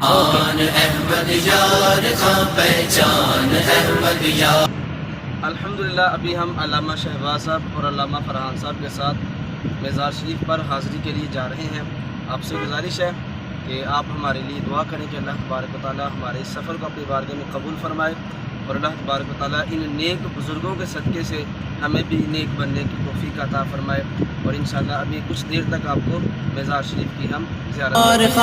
آن احمد یار خاں پہچان احمد یار۔ الحمدللہ ابھی ہم علامہ شہباز صاحب اور علامہ فرحان صاحب کے ساتھ مزار شریف پر حاضری کے لیے جا رہے ہیں۔ آپ سے گزارش ہے کہ آپ ہمارے لیے دعا کریں کہ اللہ تبارک و تعالیٰ ہمارے اس سفر کو اپنی بارگاہ میں قبول فرمائے، اور اللہ تبارک و تعالیٰ ان نیک بزرگوں کے صدقے سے ہمیں بھی نیک بننے کی توفیق عطا فرمائے، اور انشاءاللہ ابھی کچھ دیر تک آپ کو مزار شریف کی ہم زیارت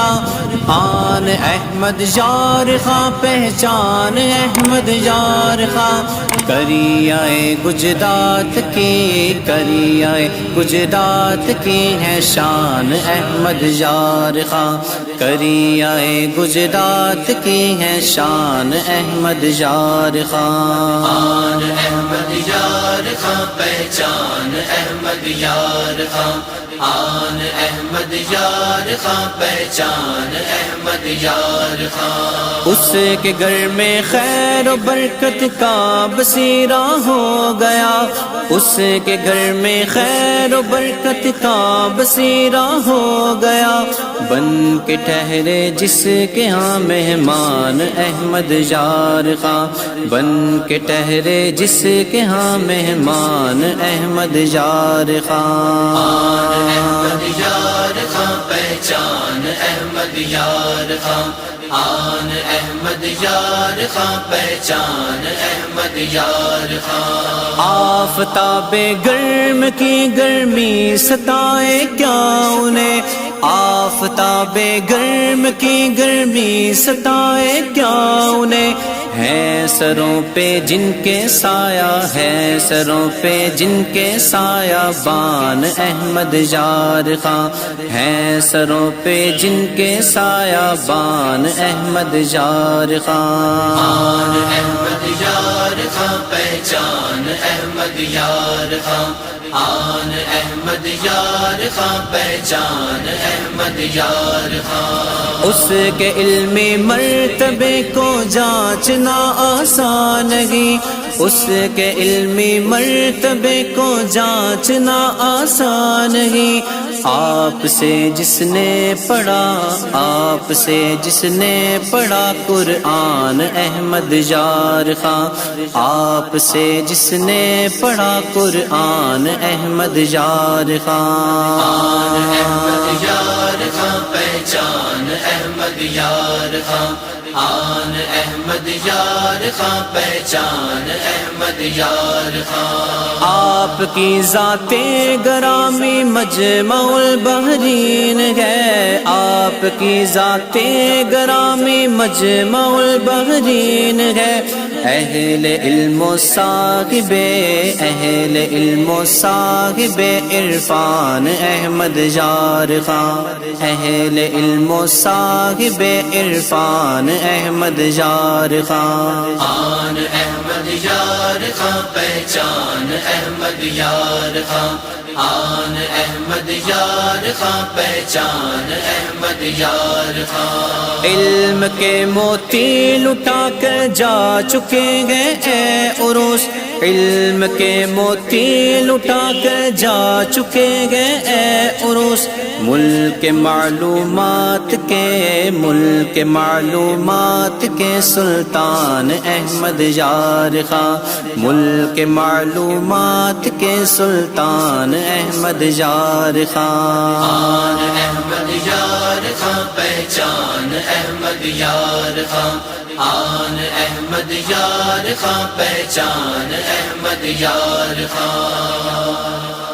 آن احمد یار خاں پہچان احمد یار خاں، کریائے گجرات کی کریائے گجرات کی ہے شان احمد یار خاں، کریائے گجرات کی ہے شان احمد یار خاں۔ آن احمد یار خاں پہچان احمد یار خاں، آن احمد یار خاں پہچان احمد یار خاں۔ اس کے گھر میں خیر و برکت کا بسیرہ ہو گیا، اس کے گھر میں خیر و برکت کا بسیرہ ہو گیا، بن کے ٹھہرے جس کے ہاں مہمان احمد یار خاں، بن کے ٹھہرے جس کے ہاں مہمان احمد یار خاں۔ احمد یار خاں پہچان احمد یار خاں، آن احمد یار خاں پہچان احمد یار خاں۔ آفتاب گرم کی گرمی ستائے کیا انہیں، آفتاب گرم کی گرمی ستائے کیا انہیں، ہے سروں پہ جن کے سایہ ہے سروں پہ جن کے سایہ بان احمد یار خاں، ہے سروں پہ جن کے سایہ بان احمد یار خاں۔ آن احمد یار خاں پہچان احمد یار خاں، آن احمد یار خاں پہچان احمد یار خاں۔ اس کے علمی مرتبے کو جانچنا آسان نہیں، اس کے علمی مرتبے کو جانچنا آسان نہیں، آپ سے جس نے پڑھا آپ سے جس نے پڑھا قرآن احمد یار خاں، آپ سے جس نے پڑھا قرآن احمد یار خاں۔ آن احمد یار خاں پہچان احمد یار خاں، آن احمد یار خاں پہچان احمد یار خاں۔ آپ کی ذات گرامی مجمع البحرین ہے، آپ کی ذات گرامی مجمع البحرین ہے، اہل علم و صاحب اہل علم و صاحب عرفان احمد یار خاں، اہل علم و صاحب عرفان احمد یار خاں۔ آن احمد یار خاں پہچان احمد یار خاں، آن احمد یار خاں پہچان احمد یار خاں۔ علم کے موتی لٹا کر جا چکے ہیں اے عروس، علم کے موتی لٹا کر جا چکے ہیں اے عروس، ملک معلومات کے ملک معلومات کے سلطان احمد یار خاں، ملک معلومات کے سلطان احمد یار خاں۔ آن احمد یار خاں پہچان احمد یار خاں، آن احمد یار خاں پہچان احمد یار خاں۔